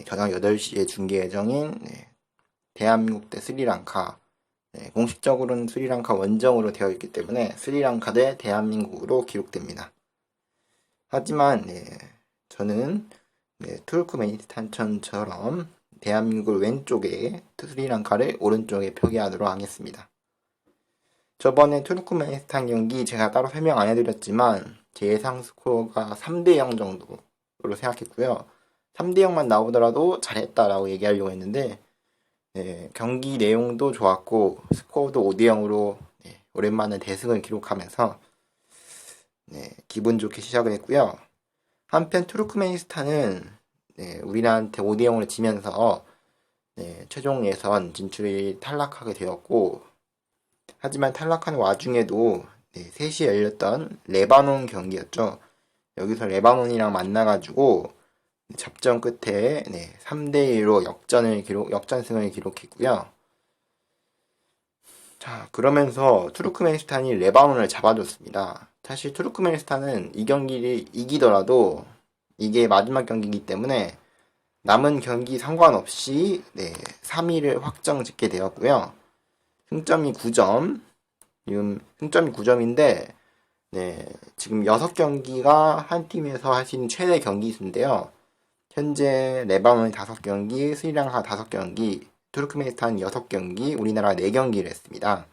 저녁 8시에 중계 예정인 대한민국 대 스리랑카. 공식적으로는 스리랑카 원정으로 되어 있기 때문에 스리랑카 대 대한민국으로 기록됩니다. 하지만 저는 투르크메니스탄전처럼 대한민국을 왼쪽에 스리랑카를 오른쪽에 표기하도록 하겠습니다. 저번에 투르크메니스탄 경기 제가 따로 설명 안 해드렸지만 제 예상 스코어가 3대0 정도로 생각했고요. 3대0만 나오더라도 잘했다라고 얘기하려고 했는데 경기 내용도 좋았고 스코어도 5대0으로 오랜만에 대승을 기록하면서 기분 좋게 시작을 했고요. 한편 투르크메니스탄은 우리나라한테 5대0으로 지면서 최종 예선 진출이 탈락하게 되었고, 하지만 탈락하는 와중에도 3시에 열렸던 레바논 경기였죠. 여기서 레바논이랑 만나가지고 접전 끝에 3대1로 역전승을 기록했고요. 자, 그러면서 투르크메니스탄이 레바논을 잡아줬습니다. 사실 투르크메니스탄은 이 경기를 이기더라도 이게 마지막 경기이기 때문에 남은 경기 상관없이 3위를 확정 짓게 되었고요. 승점이 9점. 지금 승점이 9점인데 지금 6경기가 한 팀에서 할 수 있는 최대 경기 수인데요. 현재 레바논이 5경기, 스리랑카 5경기, 투르크메니스탄 6경기, 우리나라가 4경기를 했습니다.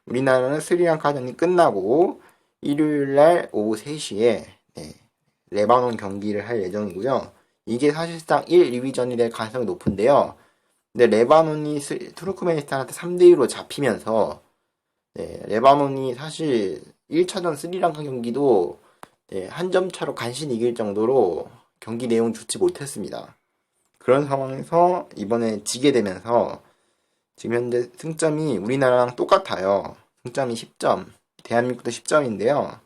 우리나라는 스리랑카전이 끝나고 일요일날 오후 3시에 레바논 경기를 할 예정이고요. 이게 사실상 1, 2위전이 될 가능성이 높은데요. 근데 레바논이 투르크메니스탄한테 3대2로 잡히면서 레바논이 사실 1차전 스리랑카 경기도 한 점 차로 간신히 이길 정도로 경기 내용 좋지 못했습니다. 그런 상황에서 이번에 지게 되면서 지금 현재 승점이 우리나라랑 똑같아요. 승점이 10점, 대한민국도 10점인데요.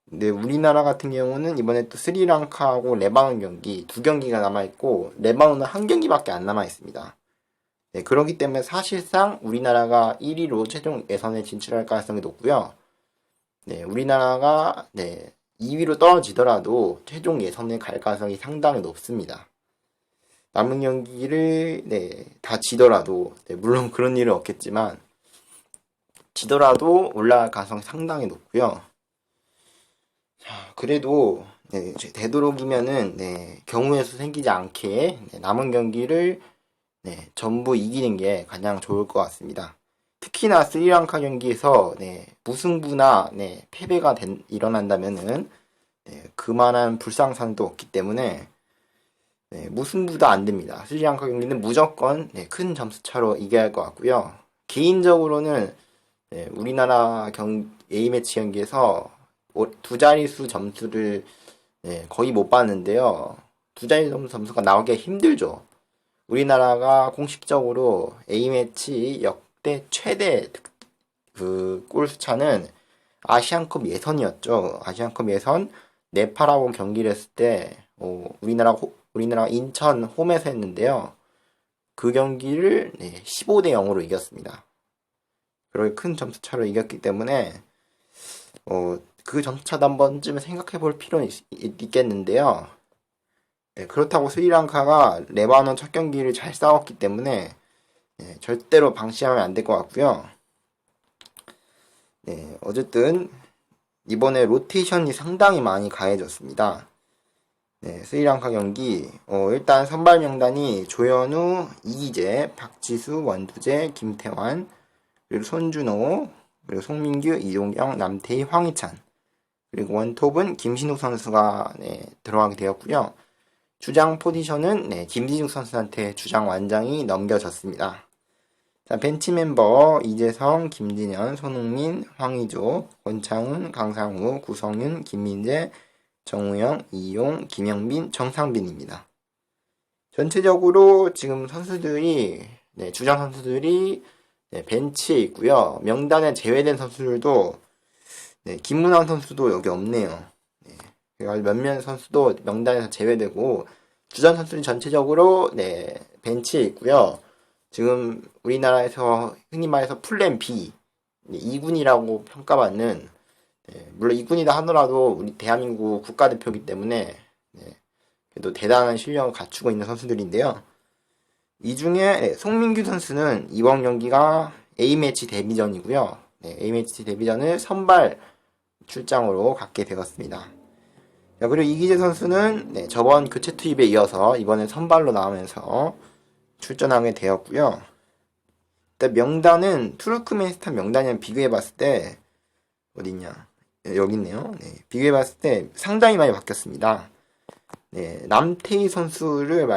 근데 우리나라 같은 경우는 이번에 또 스리랑카하고 레바논 경기 2경기가 남아있고 레바논은 1경기밖에 안 남아있습니다. 그렇기 때문에 사실상 우리나라가 1위로 최종 예선에 진출할 가능성이 높고요. 우리나라가 2위로 떨어지더라도 최종 예선에 갈 가능성이 상당히 높습니다. 남은 경기를 다 지더라도 물론 그런 일은 없겠지만 지더라도 올라갈 가능성이 상당히 높고요. 자, 그래도 되도록이면은 경우의 수 생기지 않게 남은 경기를 전부 이기는 게 가장 좋을 것 같습니다. 특히나 스리랑카 경기에서 무승부나 패배가 일어난다면은 그만한 불상사도 없기 때문에 무승부도 안 됩니다. 스리랑카 경기는 무조건 큰 점수차로 이겨야 할 것 같고요. 개인적으로는 우리나라 A매치 경기에서 두 자릿수 점수를 거의 못 봤는데요. 두 자릿수 점수가 나오기가 힘들죠. 우리나라가 공식적으로 A매치 역대 최대 골수차는 아시안컵 예선이었죠. 아시안컵 예선 네팔하고 경기를 했을 때 우리나라 인천 홈에서 했는데요. 그 경기를 15대0으로 이겼습니다. 그렇게 큰 점수차로 이겼기 때문에 그 점수차도 한 번쯤 생각해 볼 필요는 있겠는데요. 그렇다고 스리랑카가 레바논 첫 경기를 잘 싸웠기 때문에 절대로 방심하면 안 될 것 같고요. 어쨌든 이번에 로테이션이 상당히 많이 가해졌습니다. 스리랑카 경기 일단 선발 명단이 조현우, 이기재, 박지수, 원두재, 김태환, 그리고 손준호, 그리고 송민규, 이종경, 남태희, 황희찬, 그리고 원톱은 김신욱 선수가 들어가게 되었고요. 주장 포지션은 김진욱 선수한테 주장 완장이 넘겨졌습니다. 자, 벤치 멤버 이재성, 김진현, 손흥민, 황의조, 권창훈, 강상우, 구성윤, 김민재, 정우영, 이용, 김영빈, 정상빈입니다. 전체적으로 지금 선수들이 주장 선수들이 벤치에 있고요. 명단에 제외된 선수들도 김문환 선수도 여기 없네요. 몇몇 선수도 명단에서 제외되고 주전 선수는 전체적으로 벤치에 있고요. 지금 우리나라에서 흔히 말해서 플랜 B 2군이라고 평가받는 물론 2군이다 하더라도 우리 대한민국 국가대표이기 때문에 그래도 대단한 실력을 갖추고 있는 선수들인데요. 이 중에 송민규 선수는 이번 경기가 A매치 데뷔전이고요. A매치 데뷔전을 선발 출장으로 갖게 되었습니다. 그리고 이기재 선수는 저번 교체 투입에 이어서 이번에 선발로 나오면서 출전하게 되었고요. 일단 명단은 투르크메니스탄 명단이랑 비교해봤을 때 어딨냐? 여기 있네요. 비교해봤을 때 상당히 많이 바뀌었습니다. 남태희 선수를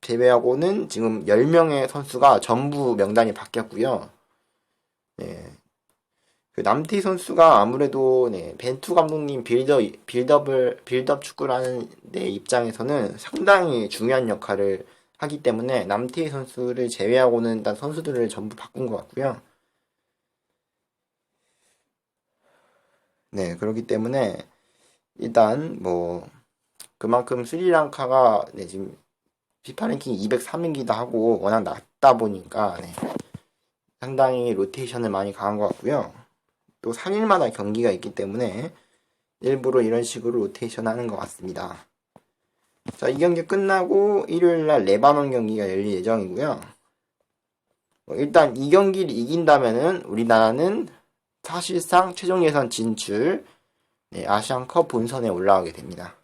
제외하고는 지금 10명의 선수가 전부 명단이 바뀌었고요. 그 남태희 선수가 아무래도 벤투 감독님 빌드업 축구를 하는 데 입장에서는 상당히 중요한 역할을 하기 때문에 남태희 선수를 제외하고는 일단 선수들을 전부 바꾼 것 같고요. 그렇기 때문에 일단 뭐 그만큼 스리랑카가 지금 피파 랭킹 203이기도 하고 워낙 낮다 보니까 상당히 로테이션을 많이 강한 것 같고요. 또 3일마다 경기가 있기 때문에 일부러 이런 식으로 로테이션 하는 것 같습니다. 자, 이 경기 끝나고 일요일날 레바논 경기가 열릴 예정이고요. 일단 이 경기를 이긴다면은 우리나라는 사실상 최종 예선 진출, 아시안컵 본선에 올라가게 됩니다.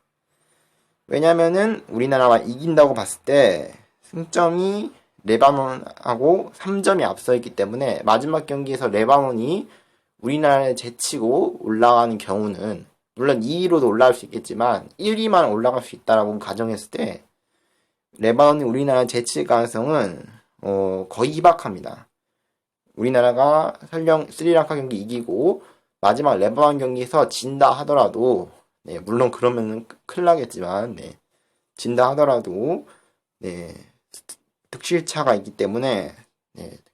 왜냐면은 우리나라가 이긴다고 봤을 때 승점이 레바논하고 3점이 앞서 있기 때문에 마지막 경기에서 레바논이 우리나라를 제치고 올라가는 경우는 물론 2위로도 올라갈 수 있겠지만 1위만 올라갈 수 있다라고 가정했을 때 레바논이 우리나라를 제칠 가능성은 거의 희박합니다. 우리나라가 설령 스리랑카 경기 이기고 마지막 레바논 경기에서 진다 하더라도 물론 그러면은 큰일 나겠지만 진다 하더라도 득실차가 있기 때문에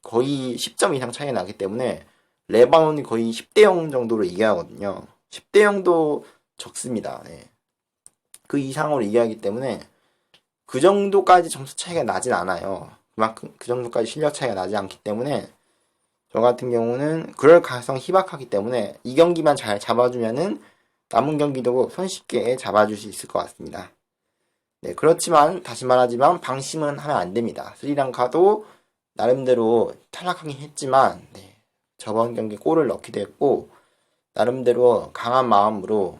거의 10점 이상 차이가 나기 때문에 레바논이 거의 10대 0 정도로 이겨야 하거든요. 10대 0도 적습니다. 그 이상으로 이겨야 하기 때문에 그 정도까지 점수 차이가 나진 않아요. 그만큼 그 정도까지 실력 차이가 나지 않기 때문에 저 같은 경우는 그럴 가능성이 희박하기 때문에 이 경기만 잘 잡아주면은 남은 경기도 손쉽게 잡아줄 수 있을 것 같습니다. 그렇지만 다시 말하지만 방심은 하면 안 됩니다. 스리랑카도 나름대로 탈락하긴 했지만 저번 경기 골을 넣기도 했고 나름대로 강한 마음으로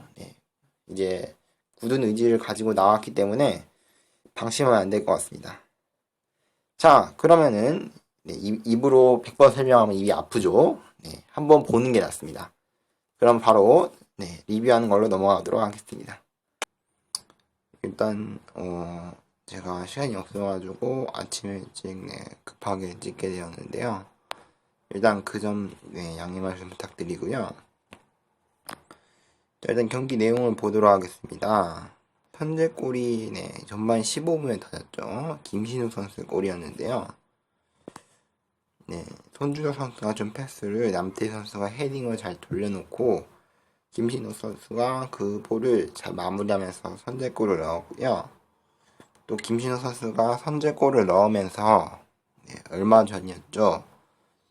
이제 굳은 의지를 가지고 나왔기 때문에 방심하면 안 될 것 같습니다. 자, 그러면은 입으로 100번 설명하면 입이 아프죠. 한번 보는 게 낫습니다. 그럼 바로 리뷰하는 걸로 넘어가도록 하겠습니다. 일단 제가 시간이 없어가지고 아침에 일찍 급하게 찍게 되었는데요. 일단 그 점 양해 말씀 부탁드리고요. 자, 일단 경기 내용을 보도록 하겠습니다. 선제골이 전반 15분에 터졌죠. 김신욱 선수 골이었는데요. 손준호 선수가 준 패스를 남태희 선수가 헤딩을 잘 돌려놓고 김신욱 선수가 그 볼을 잘 마무리하면서 선제골을 넣었고요. 또 김신욱 선수가 선제골을 넣으면서 얼마 전이었죠.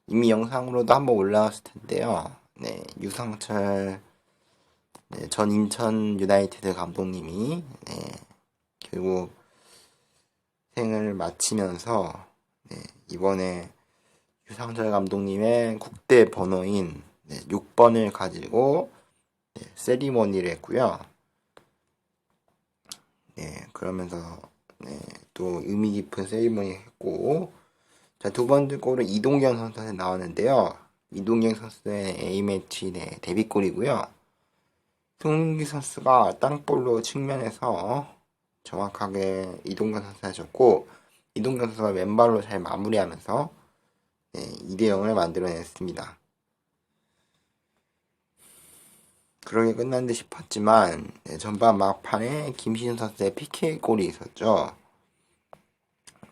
이미 영상으로도 한번 올라왔을 텐데요. 유상철 전 인천 유나이티드 감독님이 결국 생을 마치면서 이번에 유상철 감독님의 국대 번호인 6번을 가지고 세리머니를 했고요. 그러면서 또 의미 깊은 세리머니 했고, 자, 두 번째 골은 이동경 선수한테 나왔는데요. 이동경 선수의 A매치 데뷔골이고요. 송민기 선수가 땅볼로 측면에서 정확하게 이동경 선수가 졌고, 이동경 선수가 왼발로 잘 마무리하면서 2대 0을 만들어냈습니다. 그러게 끝난 듯 싶었지만 전반 막판에 김신우 선수의 PK 골이 있었죠.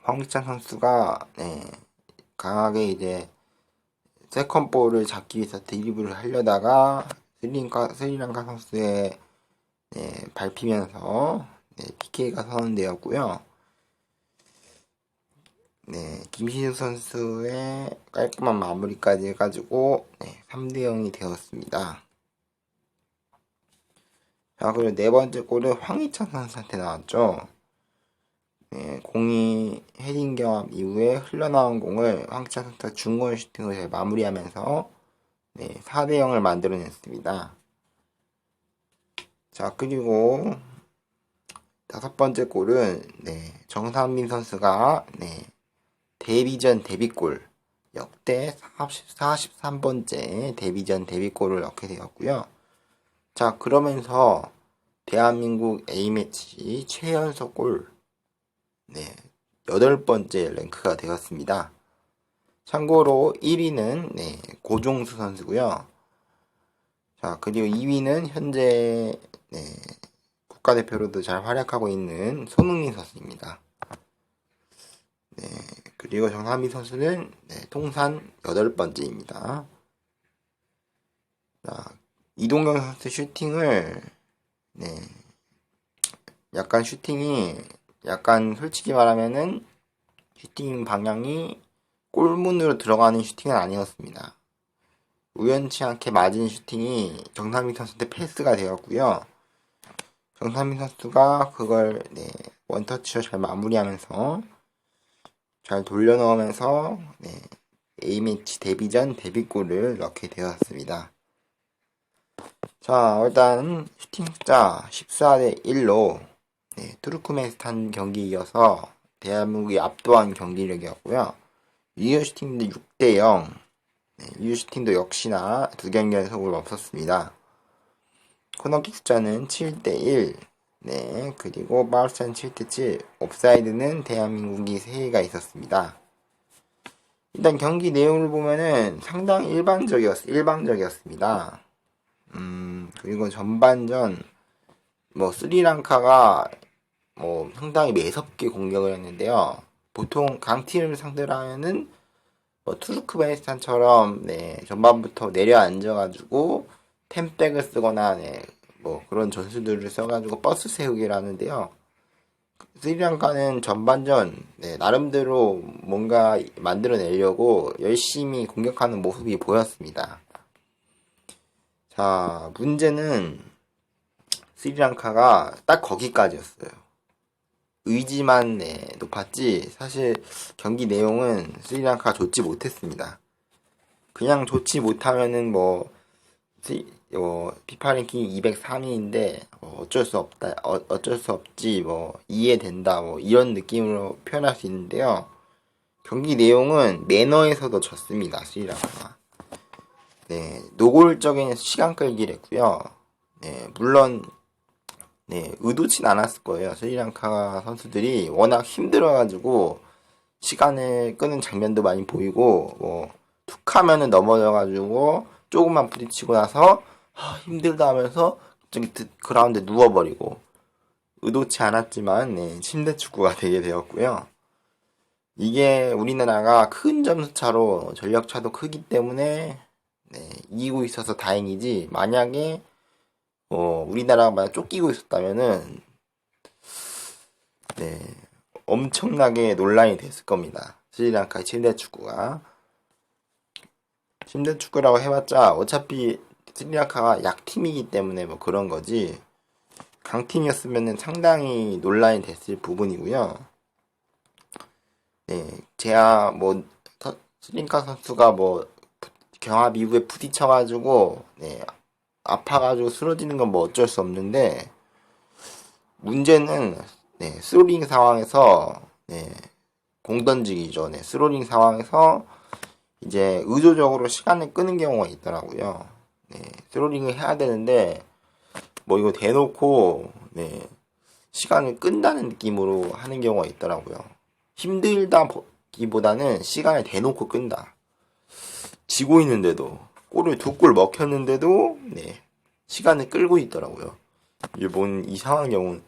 황기찬 선수가 강하게 이제 세컨볼을 잡기 위해서 드리블을 하려다가 스리랑카 선수의 밟히면서 PK가 선언되었고요. 김신우 선수의 깔끔한 마무리까지 해가지고 3대 0이 되었습니다. 자, 그리고 네 번째 골은 황희찬 선수한테 나왔죠. 공이 헤딩 경합 이후에 흘러나온 공을 황희찬 선수가 중거리 슈팅을 잘 마무리하면서 4대 0을 만들어냈습니다. 자, 그리고 5번째 골은 정상민 선수가 데뷔전 데뷔골, 역대 43번째 데뷔전 데뷔골을 넣게 되었고요. 자, 그러면서 대한민국 A매치 최연소 골 8번째 랭크가 되었습니다. 참고로 1위는 고종수 선수고요. 자, 그리고 2위는 현재 국가대표로도 잘 활약하고 있는 손흥민 선수입니다. 그리고 정상민 선수는 통산 8번째입니다. 자, 이동경 선수 슈팅을 약간 솔직히 말하면은 슈팅 방향이 골문으로 들어가는 슈팅은 아니었습니다. 우연치 않게 맞은 슈팅이 정상민 선수한테 패스가 되었고요. 정상민 선수가 그걸 원터치로 잘 마무리하면서 잘 돌려넣으면서 A매치 데뷔전 데뷔골을 넣게 되었습니다. 자, 일단 슈팅 숫자 14대 1로 투르크메니스탄 경기에 이어서 대한민국이 압도한 경기력이었고요. 유효 슈팅도 6대 0. 유효 슈팅도 역시나 2경기 연속으로 없었습니다. 코너킥 숫자는 7대 1. 그리고 바울스는 7대 7. 옵사이드는 대한민국이 3개가 있었습니다. 일단 경기 내용을 보면은 상당히 일방적이었습니다. 그리고 전반전 스리랑카가 상당히 매섭게 공격을 했는데요. 보통 강팀을 상대로 하면은 투르크메니스탄처럼 전반부터 내려앉아가지고 템백을 쓰거나 그런 전술들을 써가지고 버스 세우기를 하는데요. 스리랑카는 전반전 나름대로 뭔가 만들어내려고 열심히 공격하는 모습이 보였습니다. 자, 문제는 스리랑카가 딱 거기까지였어요. 의지만 높았지 사실 경기 내용은 스리랑카가 좋지 못했습니다. 그냥 좋지 못하면은 피파 랭킹 203위인데 어쩔 수 없지 이해된다 이런 느낌으로 표현할 수 있는데요. 경기 내용은 매너에서도 졌습니다. 스리랑카가. 노골적인 시간 끌기를 했고요. 물론 의도치 않았을 거예요. 스리랑카 선수들이 워낙 힘들어가지고 시간을 끄는 장면도 많이 보이고 툭 하면은 넘어져가지고 조금만 부딪히고 나서 힘들다 하면서 저기 그라운드에 누워버리고 의도치 않았지만 침대 축구가 되게 되었고요. 이게 우리나라가 큰 점수차로 전력차도 크기 때문에 이기고 있어서 다행이지, 만약에 우리나라가 만약 쫓기고 있었다면은 엄청나게 논란이 됐을 겁니다. 스리랑카의 침대 축구가. 침대 축구라고 해봤자 어차피 스리랑카가 약팀이기 때문에 그런 거지, 강팀이었으면은 상당히 논란이 됐을 부분이고요. 제야 스리랑카 선수가 경합 이후에 부딪혀가지고 아파가지고 쓰러지는 건 어쩔 수 없는데, 문제는 스로링 상황에서 공 던지기죠. 스로링 상황에서 이제 의도적으로 시간을 끄는 경우가 있더라고요. 스로링을 해야 되는데 이거 대놓고 시간을 끈다는 느낌으로 하는 경우가 있더라고요. 힘들다기보다는 시간을 대놓고 끈다. 지고 있는데도, 골을 2골 먹혔는데도 시간을 끌고 있더라고요. 이게 뭔 이상한 경우,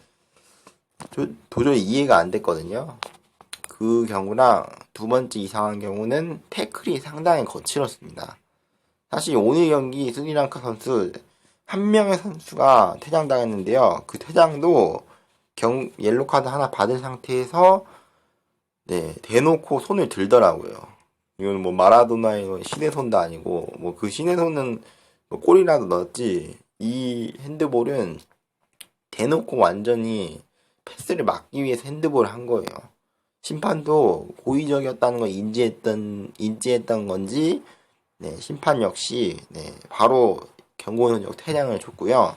도저히 이해가 안 됐거든요. 그 경우랑 두 번째 이상한 경우는 태클이 상당히 거칠었습니다. 사실 오늘 경기 스리랑카 선수 한 명의 선수가 퇴장당했는데요. 그 퇴장도 옐로카드 하나 받은 상태에서 대놓고 손을 들더라고요. 이건 마라도나의 신의 손도 아니고 그 신의 손은 골이라도 넣었지, 이 핸드볼은 대놓고 완전히 패스를 막기 위해서 핸드볼을 한 거예요. 심판도 고의적이었다는 걸 인지했던 건지, 네, 심판 역시, 네, 바로 경고선적 퇴장을 줬고요.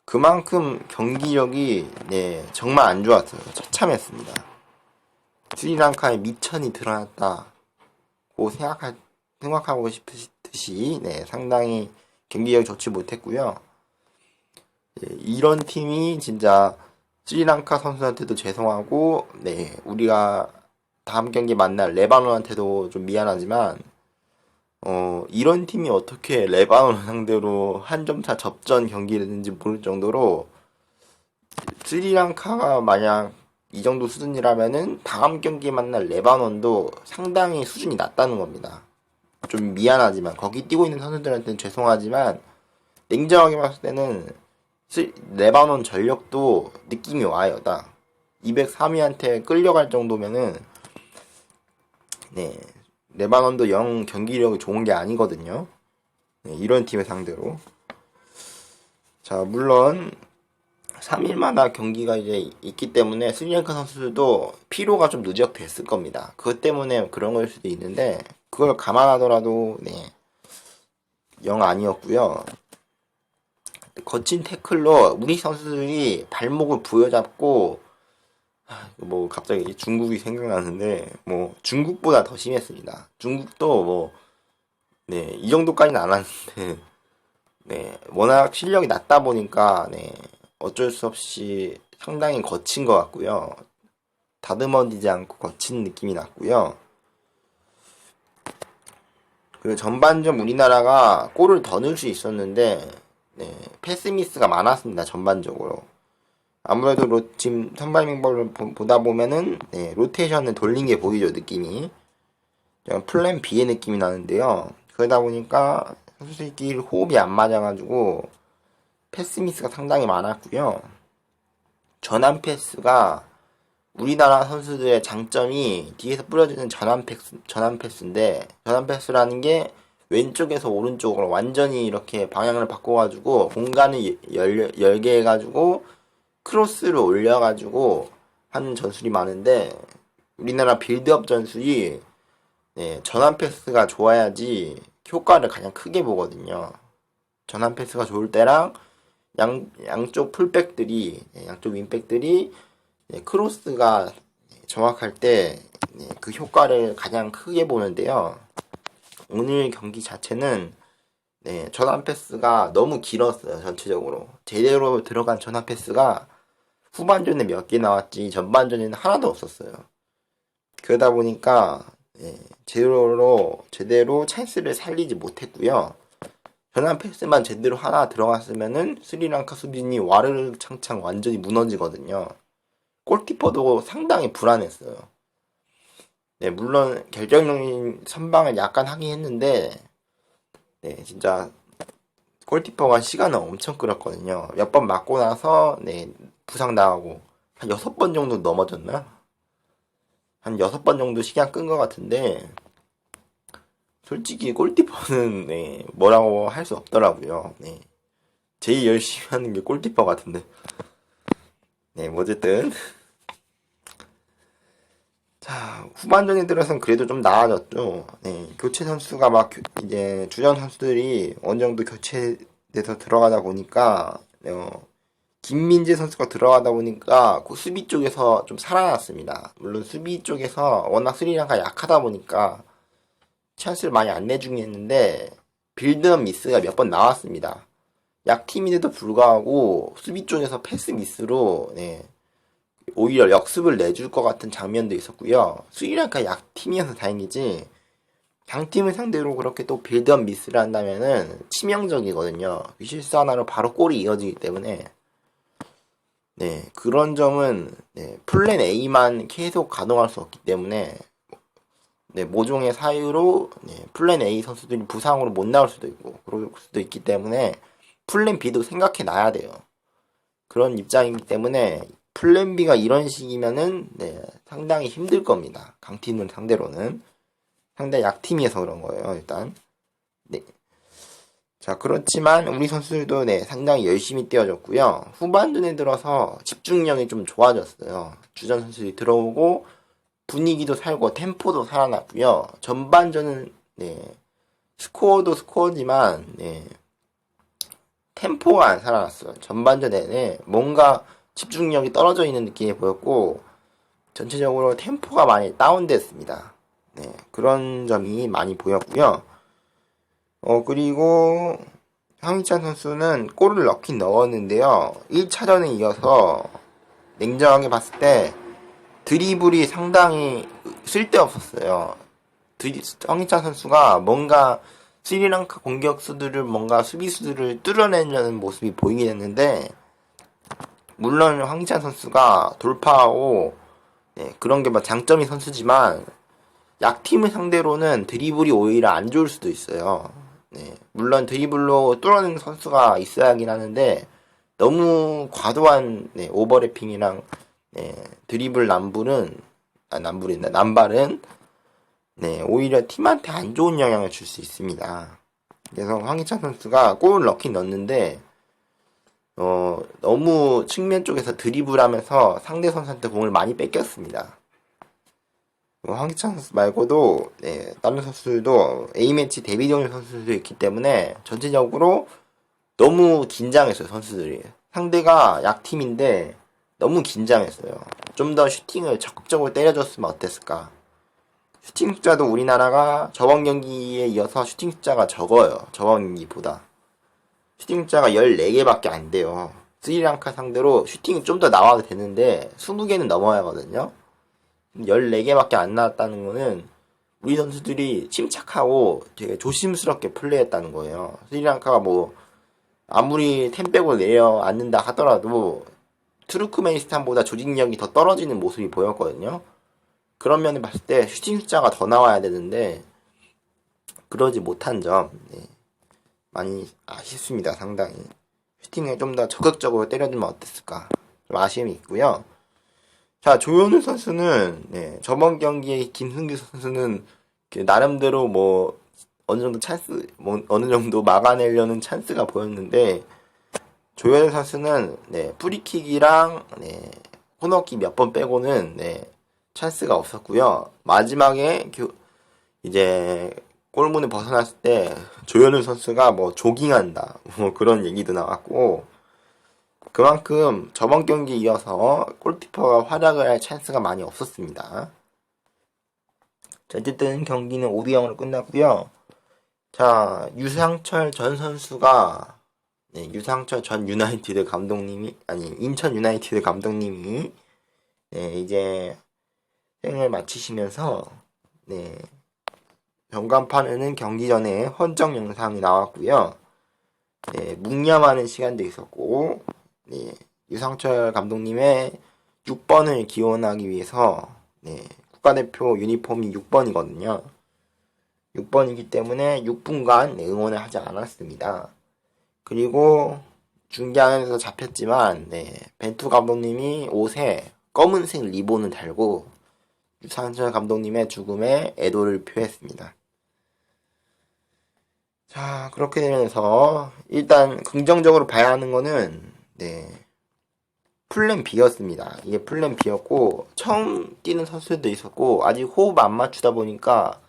그만큼 경기력이, 네, 정말 안 좋았어요. 처참했습니다. 스리랑카의 미천이 드러났다고 생각하고 싶으시, 네, 상당히 경기력이 좋지 못했고요. 네, 이런 팀이 진짜 스리랑카 선수한테도 죄송하고, 네, 우리가 다음 경기 만날 레바논한테도 좀 미안하지만, 이런 팀이 어떻게 레바논 상대로 한 점차 접전 경기를 했는지 모를 정도로, 스리랑카가 만약 이 정도 수준이라면은 다음 경기 만날 레바논도 상당히 수준이 낮다는 겁니다. 좀 미안하지만, 거기 뛰고 있는 선수들한테는 죄송하지만, 냉정하게 봤을 때는 레바논 전력도 느낌이 와요. 딱 203위한테 끌려갈 정도면은, 네, 레바논도 영 경기력이 좋은 게 아니거든요. 네, 이런 팀을 상대로. 자, 물론 3일마다 경기가 이제 있기 때문에 스리랑카 선수들도 피로가 좀 누적됐을 겁니다. 그것 때문에 그런 걸 수도 있는데, 그걸 감안하더라도 네, 영 아니었고요. 거친 태클로 우리 선수들이 발목을 부여잡고, 뭐 갑자기 중국이 생각나는데, 뭐 중국보다 더 심했습니다. 중국도 뭐, 네, 이 정도까지는 안 왔는데, 네, 워낙 실력이 낮다 보니까, 네, 어쩔 수 없이 상당히 거친 것 같고요. 다듬어지지 않고 거친 느낌이 났고요. 그리고 전반전 우리나라가 골을 더 넣을 수 있었는데, 네, 패스 미스가 많았습니다. 전반적으로. 아무래도 지금 선발 명부를 보다 보면은, 네, 로테이션을 돌린 게 보이죠, 느낌이. 플랜 B의 느낌이 나는데요. 그러다 보니까 선수들끼리 호흡이 안 맞아가지고 패스 미스가 상당히 많았고요. 전환 패스가 우리나라 선수들의 장점이 뒤에서 뿌려지는 전환 패스인데, 전환 패스라는 게 왼쪽에서 오른쪽으로 완전히 이렇게 방향을 바꿔가지고 공간을 열게 해가지고 크로스를 올려가지고 하는 전술이 많은데, 우리나라 빌드업 전술이, 네, 전환 패스가 좋아야지 효과를 가장 크게 보거든요. 전환 패스가 좋을 때랑 양쪽 풀백들이, 네, 양쪽 윙백들이, 네, 크로스가 정확할 때 그 효과를 가장 크게 보는데요. 오늘 경기 자체는, 네, 전환 패스가 너무 길었어요. 전체적으로 제대로 들어간 전환 패스가 후반전에 몇 개 나왔지 전반전에는 하나도 없었어요. 그러다 보니까, 네, 제대로 찬스를 살리지 못했고요. 전환 패스만 제대로 하나 들어갔으면은 스리랑카 수비진이 와르르 창창 완전히 무너지거든요. 골키퍼도 상당히 불안했어요. 네, 물론 결정적인 선방을 약간 하긴 했는데, 네, 진짜 골키퍼가 시간을 엄청 끌었거든요. 몇 번 맞고 나서, 네, 부상 나가고 한 6번 정도 넘어졌나? 한 6번 정도 시간 끈 것 같은데, 솔직히 골키퍼는, 네, 뭐라고 할 수 없더라고요. 네, 제일 열심히 하는 게 골키퍼 같은데. 네, 뭐 어쨌든 자, 후반전에 들어서는 그래도 좀 나아졌죠. 네, 교체 선수가 막 이제 주전 선수들이 어느 정도 교체돼서 들어가다 보니까, 김민재 선수가 들어가다 보니까 그 수비 쪽에서 좀 살아났습니다. 물론 수비 쪽에서 워낙 스리랑카 약하다 보니까 찬스를 많이 안 내주긴 했는데, 빌드업 미스가 몇 번 나왔습니다. 약팀인데도 불구하고 수비 쪽에서 패스 미스로, 네, 오히려 역습을 내줄 것 같은 장면도 있었고요. 스리랑카 약팀이어서 다행이지, 강팀을 상대로 그렇게 또 빌드업 미스를 한다면은 치명적이거든요. 실수 하나로 바로 골이 이어지기 때문에, 네, 그런 점은, 네, 플랜 A만 계속 가동할 수 없기 때문에, 네, 모종의 사유로, 네, 플랜 A 선수들이 부상으로 못 나올 수도 있고 그럴 수도 있기 때문에 플랜 B도 생각해 놔야 돼요. 그런 입장이기 때문에 플랜 B가 이런 식이면은, 네, 상당히 힘들 겁니다. 강팀을 상대로는. 상당히 약팀이어서 그런 거예요, 일단. 네. 자, 그렇지만 우리 선수들도 상당히 열심히 뛰어줬고요. 후반전에 들어서 집중력이 좀 좋아졌어요. 주전 선수들이 들어오고 분위기도 살고 템포도 살아났고요. 전반전은 스코어도 스코어지만 템포가 안 살아났어요. 전반전 내내 뭔가 집중력이 떨어져 있는 느낌이 보였고 전체적으로 템포가 많이 다운됐습니다. 그런 점이 많이 보였고요. 그리고 황희찬 선수는 골을 넣긴 넣었는데요. 1차전에 이어서 냉정하게 봤을 때 드리블이 상당히 쓸데없었어요. 황희찬 선수가 뭔가 스리랑카 공격수들을 뭔가 수비수들을 뚫어내려는 모습이 보이긴 했는데 물론 황희찬 선수가 돌파하고 그런 게 장점이 선수지만 약팀을 상대로는 드리블이 오히려 안 좋을 수도 있어요. 물론 드리블로 뚫어내는 선수가 있어야 하긴 하는데 너무 과도한 오버래핑이랑 드리블 남발은 오히려 팀한테 안 좋은 영향을 줄 수 있습니다. 그래서 황희찬 선수가 골을 넣긴 넣었는데 너무 측면 쪽에서 드리블하면서 상대 선수한테 공을 많이 뺏겼습니다. 황희찬 선수 말고도 다른 선수들도 A매치 데뷔전의 선수들도 있기 때문에 전체적으로 너무 긴장했어요. 선수들이 상대가 약팀인데 너무 긴장했어요. 좀 더 슈팅을 적극적으로 때려줬으면 어땠을까. 슈팅 숫자도 우리나라가 저번 경기에 이어서 슈팅 숫자가 적어요. 저번 경기보다 슈팅 숫자가 14개밖에 안 돼요. 스리랑카 상대로 슈팅이 좀 더 나와도 되는데 20개는 넘어야 하거든요. 14개밖에 안 나왔다는 거는 우리 선수들이 침착하고 되게 조심스럽게 플레이했다는 거예요. 스리랑카가 아무리 템백으로 내려앉는다 하더라도 투르크메니스탄보다 조직력이 더 떨어지는 모습이 보였거든요. 그런 면을 봤을 때 슈팅 숫자가 더 나와야 되는데 그러지 못한 점 많이 아쉽습니다. 상당히 슈팅을 좀 더 적극적으로 때려주면 어땠을까 좀 아쉬움이 있고요. 자, 조현우 선수는 저번 경기에 김승규 선수는 나름대로 어느 정도 찬스 어느 정도 막아내려는 찬스가 보였는데 조현우 선수는 프리킥이랑 코너킥 몇 번 빼고는 찬스가 없었고요. 마지막에 이제 골문을 벗어났을 때 조현우 선수가 조깅한다 그런 얘기도 나왔고 그만큼 저번 경기에 이어서 골키퍼가 활약을 할 찬스가 많이 없었습니다. 어쨌든 경기는 5대0으로 끝났고요. 자, 유상철 전 선수가 유상철 전 유나이티드 감독님이 인천 유나이티드 감독님이 이제 생을 마치시면서 전광판에는 경기 전에 헌정 영상이 나왔고요. 묵념하는 시간도 있었고 유상철 감독님의 6번을 기원하기 위해서 국가대표 유니폼이 6번이거든요. 6번이기 때문에 6분간 응원을 하지 않았습니다. 그리고 중계하면서 잡혔지만 벤투 감독님이 옷에 검은색 리본을 달고 유상철 감독님의 죽음에 애도를 표했습니다. 자, 그렇게 되면서 일단 긍정적으로 봐야 하는 거는 플랜 B였습니다. 이게 플랜 B였고 처음 뛰는 선수들도 있었고 아직 호흡 안 맞추다 보니까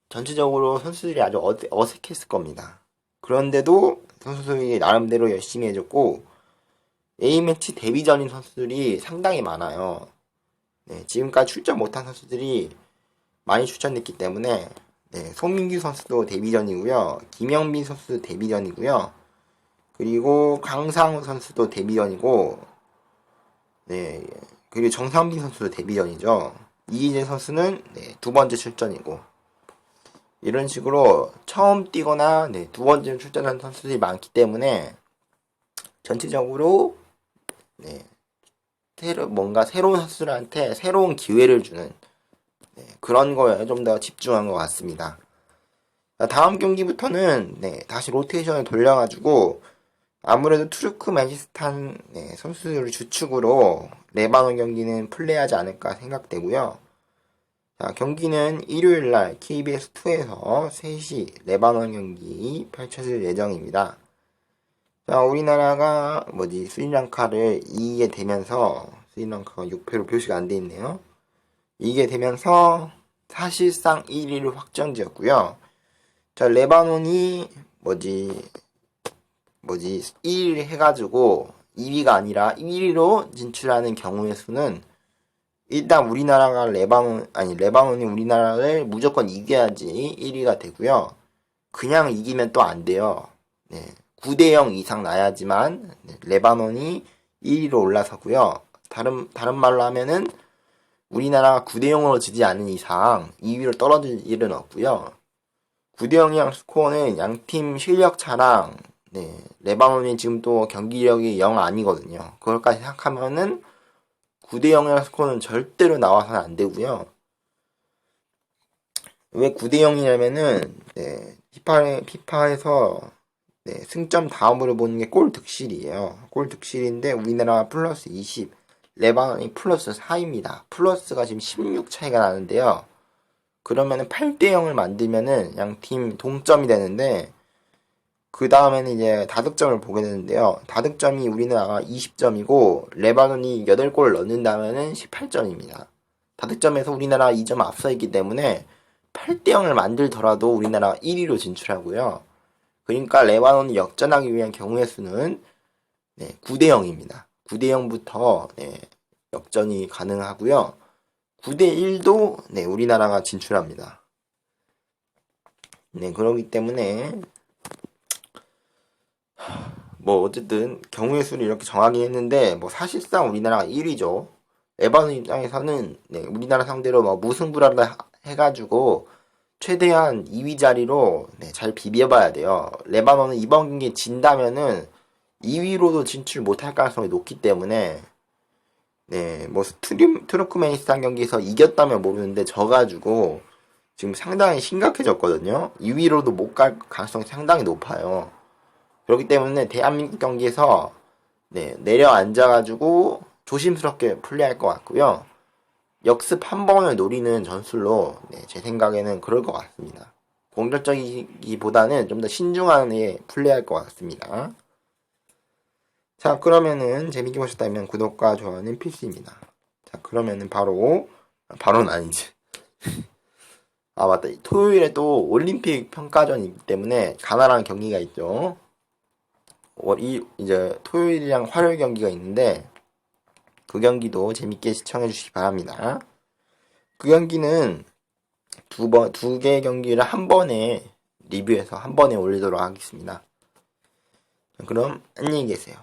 전체적으로 선수들이 아주 어색했을 겁니다. 그런데도 선수들이 나름대로 열심히 해줬고 A매치 데뷔전인 선수들이 상당히 많아요. 지금까지 출전 못한 선수들이 많이 출전됐기 때문에 송민규 선수도 데뷔전이고요. 김영빈 선수도 데뷔전이고요. 그리고 강상우 선수도 데뷔전이고 그리고 정상빈 선수도 데뷔전이죠. 이희재 선수는 두 번째 출전이고 이런 식으로 처음 뛰거나 두 번째 출전한 선수들이 많기 때문에 전체적으로 뭔가 새로운 선수들한테 새로운 기회를 주는 그런 거에 좀 더 집중한 것 같습니다. 다음 경기부터는 다시 로테이션을 돌려가지고 아무래도 투르크메니스탄 선수들을 주축으로 레바논 경기는 플레이하지 않을까 생각되고요. 자, 경기는 일요일날 KBS2에서 3시 레바논 경기 펼쳐질 예정입니다. 자, 우리나라가 스리랑카를 이기게 되면서, 스리랑카가 6패로 표시가 안 돼 있네요. 이기게 되면서 사실상 1위를 확정지었고요. 자, 레바논이 1위를 해가지고 2위가 아니라 1위로 진출하는 경우의 수는 일단 레바논이 우리나라를 무조건 이겨야지 1위가 되고요. 그냥 이기면 또 안 돼요. 네. 9대0 이상 나야지만 레바논이 1위로 올라서고요. 다른 말로 하면은 우리나라가 9대0으로 지지 않는 이상 2위로 떨어질 일은 없고요. 9대0이랑 스코어는 양팀 실력 차랑 레바논이 지금 또 경기력이 영 아니거든요. 그걸까지 생각하면은 9대0이랑 스코어는 절대로 나와서는 안 되고요. 왜 9대0이냐면은 피파에서 승점 다음으로 보는 게 골 득실이에요. 골 득실인데 우리나라가 플러스 20, 레바논이 플러스 4입니다. 플러스가 지금 16 차이가 나는데요. 그러면은 8대0을 만들면은 양팀 동점이 되는데 그 다음에는 이제 다득점을 보게 되는데요. 다득점이 우리나라가 20점이고 레바논이 8골 넣는다면은 18점입니다. 다득점에서 우리나라가 2점 앞서 있기 때문에 8대0을 만들더라도 우리나라가 1위로 진출하고요. 그러니까 레바논이 역전하기 위한 경우의 수는 9대0입니다. 9대0부터 역전이 가능하고요. 9대1도 우리나라가 진출합니다. 그렇기 때문에 어쨌든 경우의 수를 이렇게 정하긴 했는데 사실상 우리나라가 1위죠. 레바논 입장에서는 우리나라 상대로 무승부라도 해가지고 최대한 2위 자리로 잘 비벼봐야 돼요. 레바논은 이번 경기에 진다면은 2위로도 진출 못할 가능성이 높기 때문에 투르크메니스탄 경기에서 이겼다면 모르는데 져가지고 지금 상당히 심각해졌거든요. 2위로도 못 갈 가능성이 상당히 높아요. 그렇기 때문에 대한민국 경기에서 내려앉아가지고 조심스럽게 플레이할 것 같고요. 역습 한 번을 노리는 전술로 제 생각에는 그럴 것 같습니다. 공격적이기보다는 좀 더 신중하게 플레이할 것 같습니다. 자, 그러면은 재밌게 보셨다면 구독과 좋아요는 필수입니다. 자, 그러면은 바로는 아니지. 아, 맞다. 토요일에 또 올림픽 평가전이기 때문에 가나랑 경기가 있죠. 이제 토요일이랑 화요일 경기가 있는데 그 경기도 재밌게 시청해 주시기 바랍니다. 그 경기는 두 개의 경기를 한 번에 리뷰해서 한 번에 올리도록 하겠습니다. 그럼 안녕히 계세요.